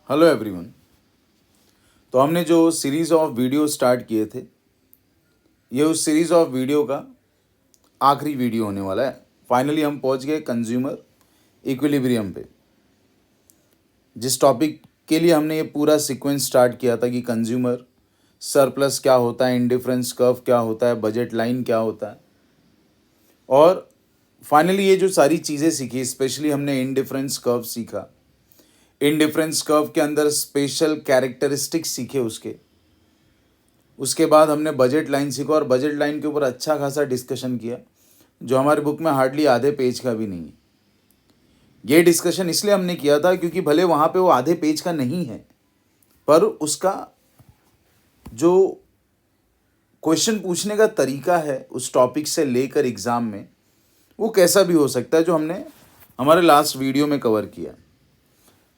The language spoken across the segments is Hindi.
Hello everyone. तो हमने जो सीरीज़ ऑफ वीडियो स्टार्ट किए थे, ये उस सीरीज़ ऑफ वीडियो का आखिरी वीडियो होने वाला है। फाइनली हम पहुंच गए कंज्यूमर इक्विलिब्रियम पे, जिस टॉपिक के लिए हमने ये पूरा सीक्वेंस स्टार्ट किया था कि कंज्यूमर सरप्लस क्या होता है, इंडिफरेंस कर्व क्या होता है, बजट लाइन क्या होता है। और फाइनली ये जो सारी चीज़ें सीखी, स्पेशली हमने इंडिफरेंस कर्व सीखा। इंडिफरेंस कर्व के अंदर स्पेशल कैरेक्टरिस्टिक्स सीखे उसके बाद हमने बजट लाइन सीखा और बजट लाइन के ऊपर अच्छा खासा डिस्कशन किया, जो हमारे बुक में हार्डली आधे पेज का भी नहीं है। ये डिस्कशन इसलिए हमने किया था क्योंकि भले वहाँ पे वो आधे पेज का नहीं है, पर उसका जो क्वेश्चन पूछने का तरीका है उस टॉपिक से लेकर एग्ज़ाम में, वो कैसा भी हो सकता है, जो हमने हमारे लास्ट वीडियो में कवर किया।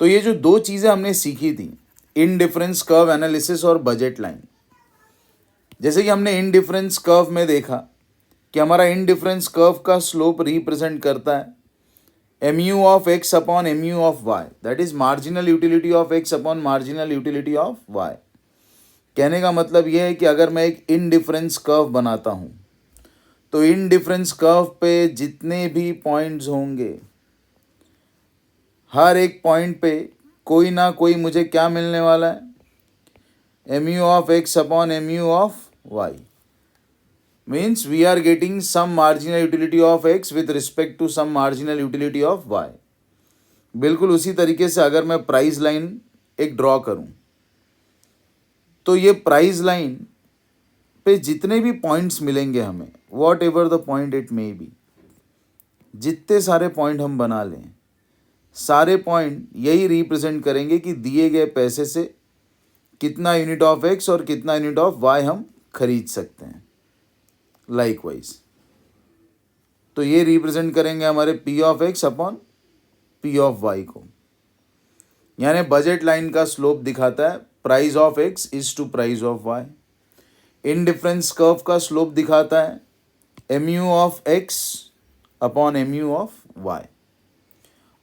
तो ये जो दो चीज़ें हमने सीखी थी, इनडिफरेंस कर्व एनालिसिस और बजट लाइन। जैसे कि हमने इनडिफरेंस कर्व में देखा कि हमारा इनडिफरेंस कर्व का स्लोप रिप्रेजेंट करता है mu of x upon mu of y, that is marginal utility of x upon marginal utility of y। कहने का मतलब यह है कि अगर मैं एक इनडिफरेंस कर्व बनाता हूँ तो इनडिफरेंस कर्व पे जितने भी पॉइंट्स होंगे, हर एक पॉइंट पे कोई ना कोई मुझे क्या मिलने वाला है, mu of x upon mu of y। means we are getting some marginal utility of x with respect to some marginal utility of y। बिल्कुल उसी तरीके से अगर मैं प्राइस लाइन एक ड्रॉ करूं, तो ये प्राइस लाइन पे जितने भी पॉइंट्स मिलेंगे हमें, what ever the point it may be, जितने सारे पॉइंट हम बना लें, सारे पॉइंट यही रिप्रेजेंट करेंगे कि दिए गए पैसे से कितना यूनिट ऑफ एक्स और कितना यूनिट ऑफ वाई हम खरीद सकते हैं। लाइकवाइज तो ये रिप्रेजेंट करेंगे हमारे P of X upon P of Y को। यानी बजट लाइन का स्लोप दिखाता है price of X is to price of Y. Indifference curve का स्लोप दिखाता है mu of X upon mu of Y.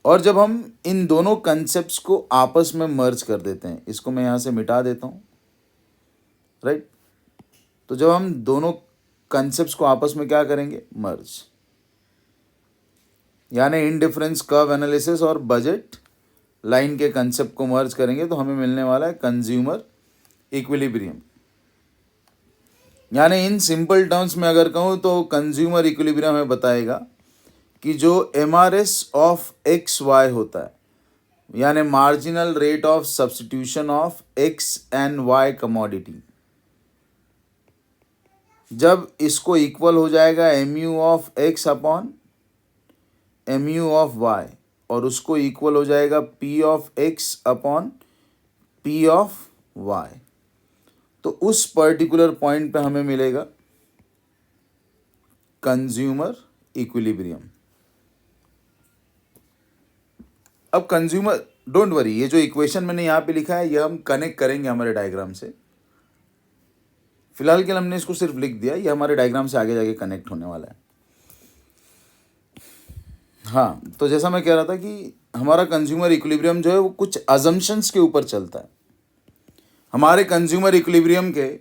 और जब हम इन दोनों कंसेप्ट्स को आपस में मर्ज कर देते हैं, इसको मैं यहाँ से मिटा देता हूँ, राइट। तो जब हम दोनों कंसेप्ट्स को आपस में क्या करेंगे, मर्ज, यानी इनडिफरेंस कर्व एनालिसिस और बजट लाइन के कंसेप्ट को मर्ज करेंगे, तो हमें मिलने वाला है कंज्यूमर इक्विलिब्रियम। यानी इन सिंपल टर्म्स में अगर कहूँ तो कंज्यूमर इक्विलिब्रियम हमें बताएगा कि जो MRS ऑफ एक्स वाई होता है, यानी marginal rate of substitution of X and Y commodity, जब इसको इक्वल हो जाएगा mu of X upon mu of Y, और उसको इक्वल हो जाएगा p of X upon p of Y, तो उस पर्टिकुलर पॉइंट पे हमें मिलेगा कंज्यूमर इक्विलिब्रियम। अब कंज्यूमर, डोंट वरी, ये जो इक्वेशन मैंने यहाँ पे लिखा है ये हम कनेक्ट करेंगे हमारे डायग्राम से। फिलहाल के लिए हमने इसको सिर्फ लिख दिया, ये हमारे डायग्राम से आगे जाके कनेक्ट होने वाला है। हाँ, तो जैसा मैं कह रहा था कि हमारा कंज्यूमर इक्विलिब्रियम जो है वो कुछ अजम्पशंस के ऊपर चलता है। हमारे कंज्यूमर इक्विलिब्रियम के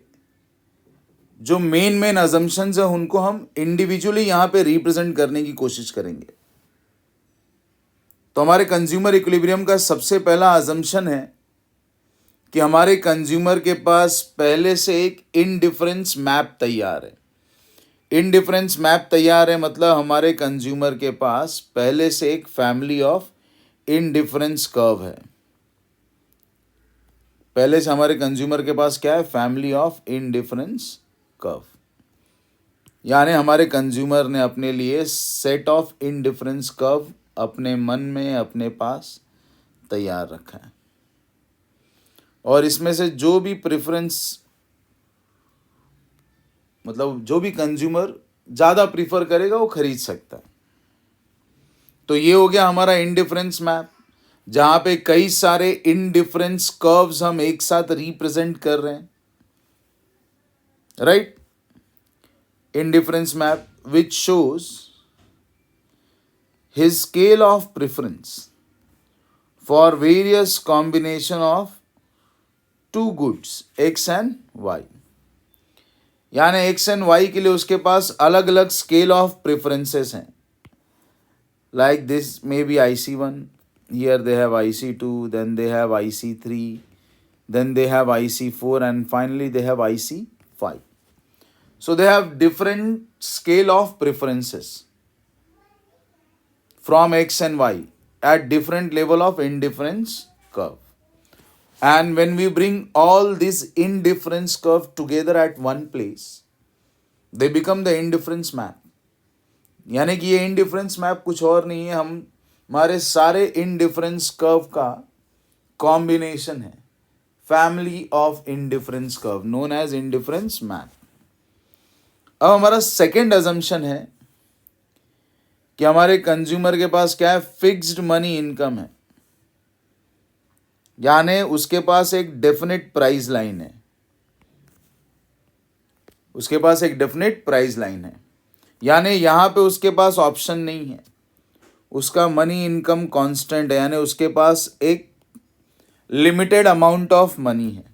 जो मेन अजम्पशंस है उनको हम इंडिविजुअली यहाँ पे रिप्रेजेंट करने की कोशिश करेंगे। तो हमारे कंज्यूमर इक्विलिब्रियम का सबसे पहला अजम्पशन है कि हमारे कंज्यूमर के पास पहले से एक इनडिफरेंस मैप तैयार है। इनडिफरेंस मैप तैयार है मतलब हमारे कंज्यूमर के पास पहले से एक फैमिली ऑफ इनडिफरेंस कर्व है। पहले से हमारे कंज्यूमर के पास क्या है, फैमिली ऑफ इनडिफरेंस कर्व। यानी हमारे कंज्यूमर ने अपने लिए सेट ऑफ इनडिफरेंस कर्व अपने मन में, अपने पास तैयार रखा है, और इसमें से जो भी प्रेफरेंस, मतलब जो भी कंज्यूमर ज़्यादा प्रीफर करेगा वो खरीद सकता है। तो ये हो गया हमारा इनडिफरेंस मैप, जहाँ पे कई सारे इनडिफरेंस कर्व्स हम एक साथ रिप्रेजेंट कर रहे हैं, right. Indifference map which shows his scale of preference for various combination of two goods X and Y, यानी एक्स एंड वाई के लिए उसके पास अलग अलग स्केल ऑफ प्रेफरेंसेस हैं. Like this may be IC1, here they have IC2, then they have IC3, then they have IC4, and finally they have IC5. So they have different scale of preferences from X and Y at different level of indifference curve. And when we bring all this indifference curve together at one place, they become the indifference map. यानी कि ये इंडिफरेंस मैप कुछ और नहीं है, हमारे सारे इंडिफरेंस कर्व का कॉम्बिनेशन है. Family of indifference curve known as indifference map. अब हमारा सेकेंड अजम्पशन है कि हमारे कंज्यूमर के पास क्या है, फिक्स्ड मनी इनकम है, यानी उसके पास एक डेफिनेट प्राइस लाइन है. उसके पास एक डेफिनेट प्राइस लाइन है, यानी यहां पे उसके पास ऑप्शन नहीं है. उसका मनी इनकम कांस्टेंट है, यानी उसके पास एक लिमिटेड अमाउंट ऑफ मनी है.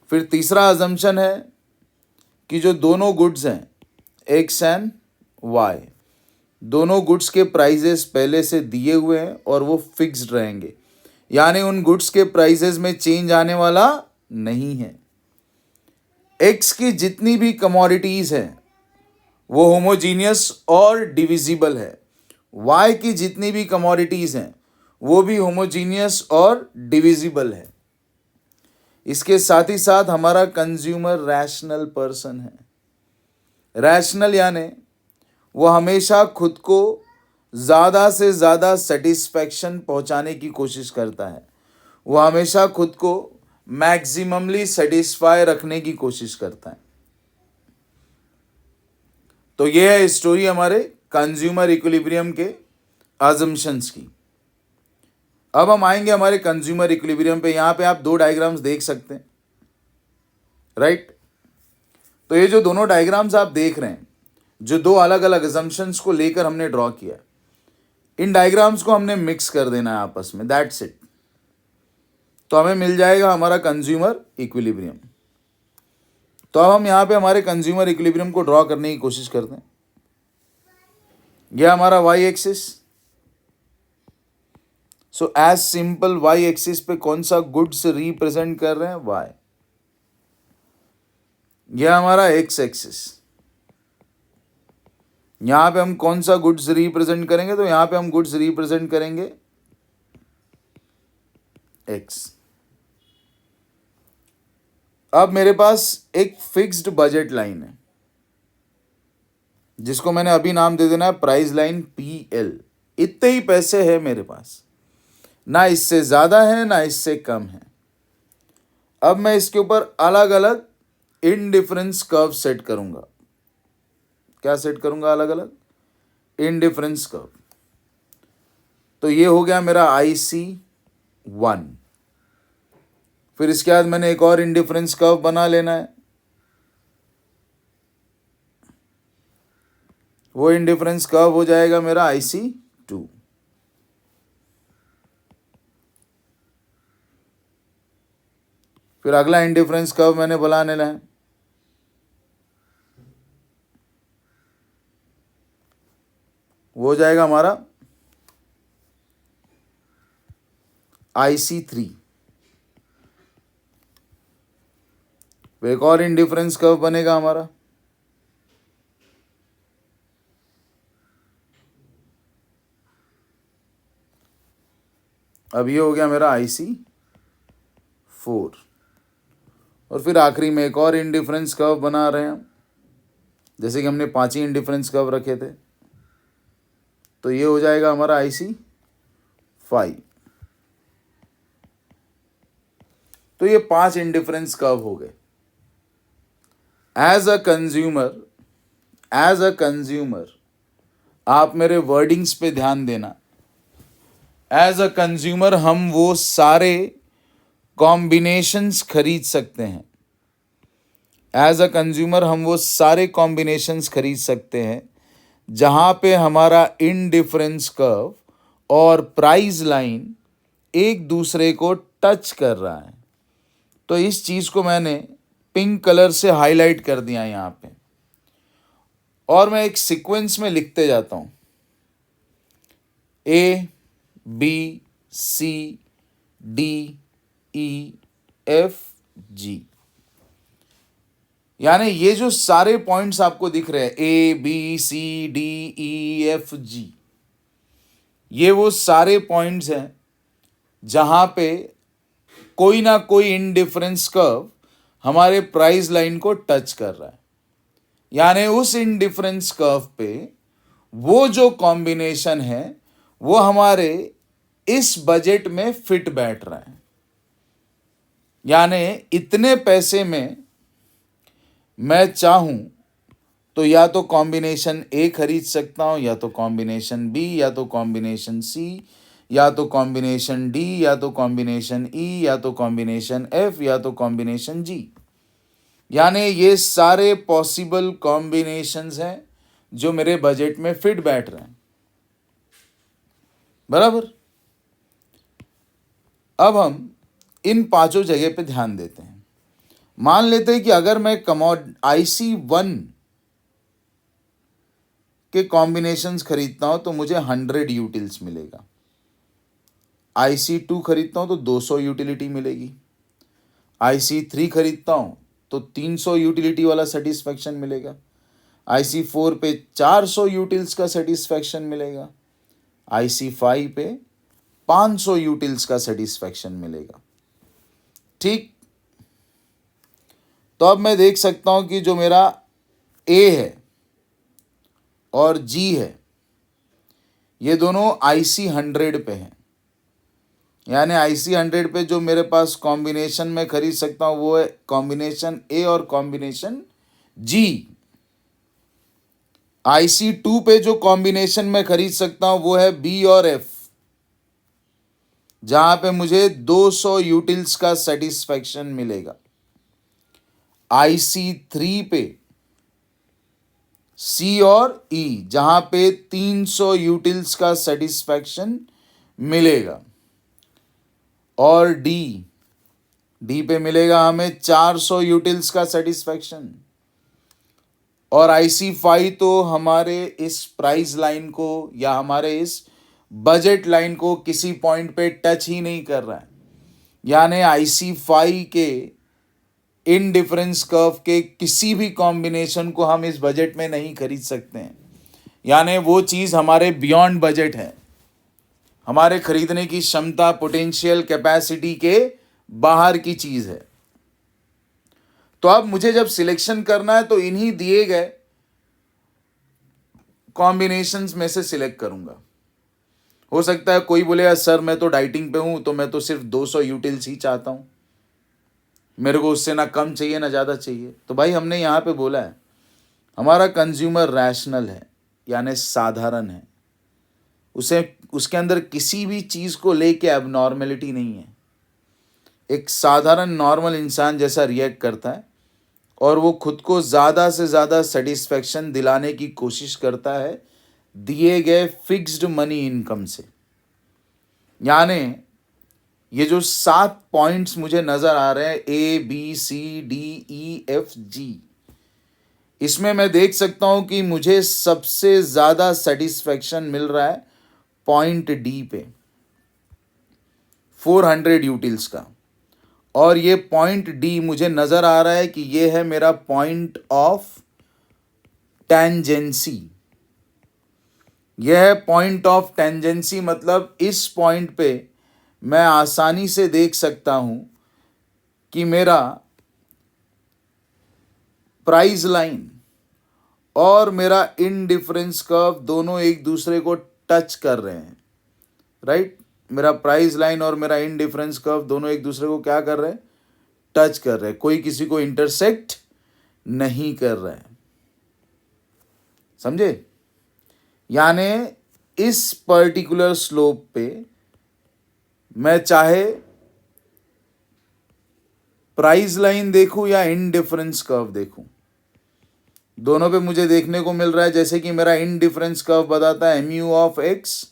फिर तीसरा अजम्पशन है कि जो दोनों गुड्स हैं एक्स एंड वाई, दोनों गुड्स के प्राइजेस पहले से दिए हुए हैं और वो फिक्स्ड रहेंगे, यानी उन गुड्स के प्राइजेस में चेंज आने वाला नहीं है. एक्स की जितनी भी कमोडिटीज हैं वो होमोजीनियस और डिविजिबल है. वाई की जितनी भी कमोडिटीज हैं वो भी होमोजीनियस और डिविजिबल है. इसके साथ ही साथ हमारा कंज्यूमर रैशनल पर्सन है. रैशनल यानी वो हमेशा खुद को ज़्यादा से ज़्यादा सेटिस्फैक्शन पहुंचाने की कोशिश करता है. वो हमेशा खुद को मैक्सिममली सेटिस्फाई रखने की कोशिश करता है. तो ये है स्टोरी हमारे कंज्यूमर इक्विलिब्रियम के अजम्पशंस की. अब हम आएंगे हमारे कंज्यूमर इक्विलिब्रियम पे. यहाँ पे आप दो डायग्राम्स देख सकते हैं, राइट. तो ये जो दोनों डायग्राम्स आप देख रहे हैं, जो दो अलग अलग अजम्पशंस को लेकर हमने ड्रॉ किया, इन डायग्राम्स को हमने मिक्स कर देना है आपस में, दैट्स इट. तो हमें मिल जाएगा हमारा कंज्यूमर इक्विलिब्रियम. तो अब हम यहाँ पे हमारे कंज्यूमर इक्विलिब्रियम को ड्रॉ करने की कोशिश करते हैं. यह हमारा Y axis. So as simple Y axis पे कौन सा गुड्स रिप्रेजेंट कर रहे हैं, वाई. यह हमारा एक्स एक्सिस. यहां पे हम कौन सा गुड्स रिप्रेजेंट करेंगे, तो यहां पे हम गुड्स रिप्रेजेंट करेंगे एक्स. अब मेरे पास एक फिक्स्ड बजट लाइन है जिसको मैंने अभी नाम दे देना है प्राइस लाइन PL. इतने ही पैसे है मेरे पास, ना इससे ज़्यादा है ना इससे कम है. अब मैं इसके ऊपर अलग अलग इनडिफरेंस कर्व सेट करूंगा. क्या सेट करूंगा, अलग अलग इनडिफरेंस कर्व. तो ये हो गया मेरा IC1. फिर इसके बाद मैंने एक और इनडिफरेंस कर्व बना लेना है. वो इनडिफरेंस कर्व हो जाएगा मेरा IC2. फिर अगला इनडिफरेंस कर्व मैंने बना लेना है. वो हो जाएगा हमारा IC3. एक और इनडिफरेंस कर्व बनेगा हमारा. अब ये हो गया मेरा IC4. और फिर आखिरी में एक और इनडिफरेंस कर्व बना रहे हैं हम, जैसे कि हमने 5 ही इनडिफरेंस कर्व रखे थे. तो ये हो जाएगा हमारा IC5. तो ये 5 इनडिफरेंस कर्व हो गए. एज अ कंज्यूमर आप मेरे वर्डिंग्स पे ध्यान देना. एज अ कंज्यूमर हम वो सारे कॉम्बिनेशंस खरीद सकते हैं. एज अ कंज्यूमर हम वो सारे कॉम्बिनेशंस खरीद सकते हैं जहाँ पे हमारा इनडिफरेंस कर्व और प्राइस लाइन एक दूसरे को टच कर रहा है, तो इस चीज़ को मैंने पिंक कलर से हाईलाइट कर दिया यहाँ पे, और मैं एक सीक्वेंस में लिखते जाता हूँ A B C D E F G। यानी ये जो सारे पॉइंट्स आपको दिख रहे हैं A B C D E F G, ये वो सारे पॉइंट्स हैं जहाँ पे कोई ना कोई इनडिफरेंस कर्व हमारे प्राइस लाइन को टच कर रहा है। यानी उस इनडिफरेंस कर्व पे वो जो कॉम्बिनेशन है वो हमारे इस बजट में फिट बैठ रहा है। यानी इतने पैसे में मैं चाहूं तो या तो कॉम्बिनेशन ए खरीद सकता हूं, या तो कॉम्बिनेशन बी, या तो कॉम्बिनेशन सी, या तो कॉम्बिनेशन डी, या तो कॉम्बिनेशन ई, या तो कॉम्बिनेशन एफ, या तो कॉम्बिनेशन जी। यानी ये सारे पॉसिबल कॉम्बिनेशंस हैं जो मेरे बजट में फिट बैठ रहे हैं। बराबर। अब हम इन पांचों जगह पे ध्यान देते हैं। मान लेते हैं कि अगर मैं IC1 के कॉम्बिनेशंस खरीदता हूं तो मुझे 100 यूटिल्स मिलेगा। IC2 खरीदता हूं तो 200 यूटिलिटी मिलेगी। IC3 खरीदता हूं तो 300 यूटिलिटी वाला सेटिस्फैक्शन मिलेगा। IC4 पे 400 यूटिल्स का सेटिस्फैक्शन मिलेगा। IC5 पे 500 यूटिल्स का सेटिस्फैक्शन मिलेगा। ठीक। तो अब मैं देख सकता हूं कि जो मेरा A है और G है ये दोनों IC100 पे हैं। यानी IC100 पे जो मेरे पास कॉम्बिनेशन में खरीद सकता हूं वो है कॉम्बिनेशन A और कॉम्बिनेशन G। IC2 पे जो कॉम्बिनेशन में खरीद सकता हूं वो है B और F, जहां पे मुझे 200 यूटिल्स का सेटिस्फैक्शन मिलेगा। IC3 पे C और E, जहां पे 300 यूटिल्स का सेटिस्फैक्शन मिलेगा। और डी पे मिलेगा हमें 400 यूटिल्स का सेटिस्फैक्शन। और IC5 तो हमारे इस प्राइस लाइन को या हमारे इस बजट लाइन को किसी पॉइंट पे टच ही नहीं कर रहा है। यानी IC5 के इनडिफरेंस कर्व के किसी भी कॉम्बिनेशन को हम इस बजट में नहीं खरीद सकते हैं। यानी वो चीज़ हमारे बियॉन्ड बजट है, हमारे खरीदने की क्षमता, पोटेंशियल, कैपेसिटी के बाहर की चीज़ है। तो अब मुझे जब सिलेक्शन करना है तो इन्हीं दिए गए कॉम्बिनेशंस में से सिलेक्ट करूंगा। हो सकता है कोई बोले यार सर मैं तो डाइटिंग पे हूं तो मैं तो सिर्फ 200 यूटिल्स ही चाहता हूं, मेरे को उससे ना कम चाहिए ना ज़्यादा चाहिए। तो भाई हमने यहाँ पे बोला है हमारा कंज्यूमर रैशनल है, यानी साधारण है, उसे उसके अंदर किसी भी चीज़ को लेके एबनॉर्मेलिटी नहीं है। एक साधारण नॉर्मल इंसान जैसा रिएक्ट करता है और वो खुद को ज़्यादा से ज़्यादा सेटिस्फैक्शन दिलाने की कोशिश करता है दिए गए फिक्स्ड मनी इनकम से। यानी ये जो 7 पॉइंट्स मुझे नज़र आ रहे हैं A B C D E F G, इसमें मैं देख सकता हूं कि मुझे सबसे ज़्यादा सेटिस्फैक्शन मिल रहा है पॉइंट D पे 400 यूटिल्स का। और ये पॉइंट D मुझे नज़र आ रहा है कि ये है मेरा पॉइंट ऑफ टेंजेंसी। यह है पॉइंट ऑफ टेंजेंसी, मतलब इस पॉइंट पे मैं आसानी से देख सकता हूं कि मेरा प्राइस लाइन और मेरा इनडिफरेंस कर्व दोनों एक दूसरे को टच कर रहे हैं। राइट। मेरा प्राइस लाइन और मेरा इनडिफरेंस कर्व दोनों एक दूसरे को क्या कर रहे हैं? टच कर रहे हैं। कोई किसी को इंटरसेक्ट नहीं कर रहा है। समझे? यानी इस पर्टिकुलर स्लोप पे मैं चाहे प्राइस लाइन देखूं या इनडिफरेंस कर्व देखूं, दोनों पे मुझे देखने को मिल रहा है जैसे कि मेरा इनडिफरेंस कर्व बताता है mu of x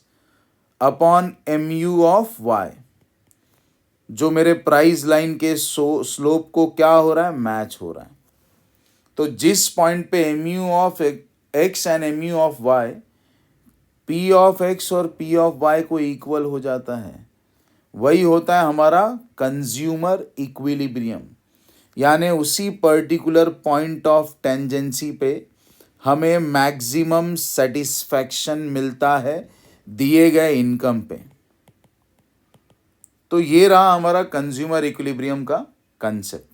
upon M U of Y, जो मेरे प्राइस लाइन के स्लोप को क्या हो रहा है, मैच हो रहा है। तो जिस पॉइंट पे M U of X and M U of Y P of X और पी ऑफ वाई को इक्वल हो जाता है, वही होता है हमारा कंज्यूमर इक्विलिब्रियम। यानी उसी पर्टिकुलर पॉइंट ऑफ टेंजेंसी पे हमें मैक्सिमम सेटिस्फैक्शन मिलता है दिए गए इनकम पे। तो ये रहा हमारा कंज्यूमर इक्विलिब्रियम का concept.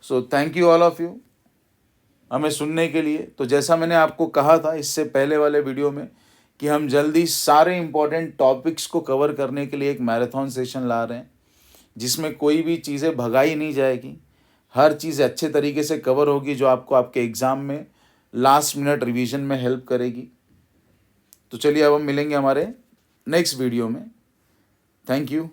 So thank you all of you हमें सुनने के लिए। तो जैसा मैंने आपको कहा था इससे पहले वाले वीडियो में कि हम जल्दी सारे इंपॉर्टेंट टॉपिक्स को कवर करने के लिए एक मैराथन सेशन ला रहे हैं, जिसमें कोई भी चीज़ें भगाई नहीं जाएगी, हर चीज़ अच्छे तरीके से कवर होगी, जो आपको आपके एग्ज़ाम में लास्ट मिनट रिवीजन में हेल्प करेगी। तो चलिए अब हम मिलेंगे हमारे नेक्स्ट वीडियो में। Thank you.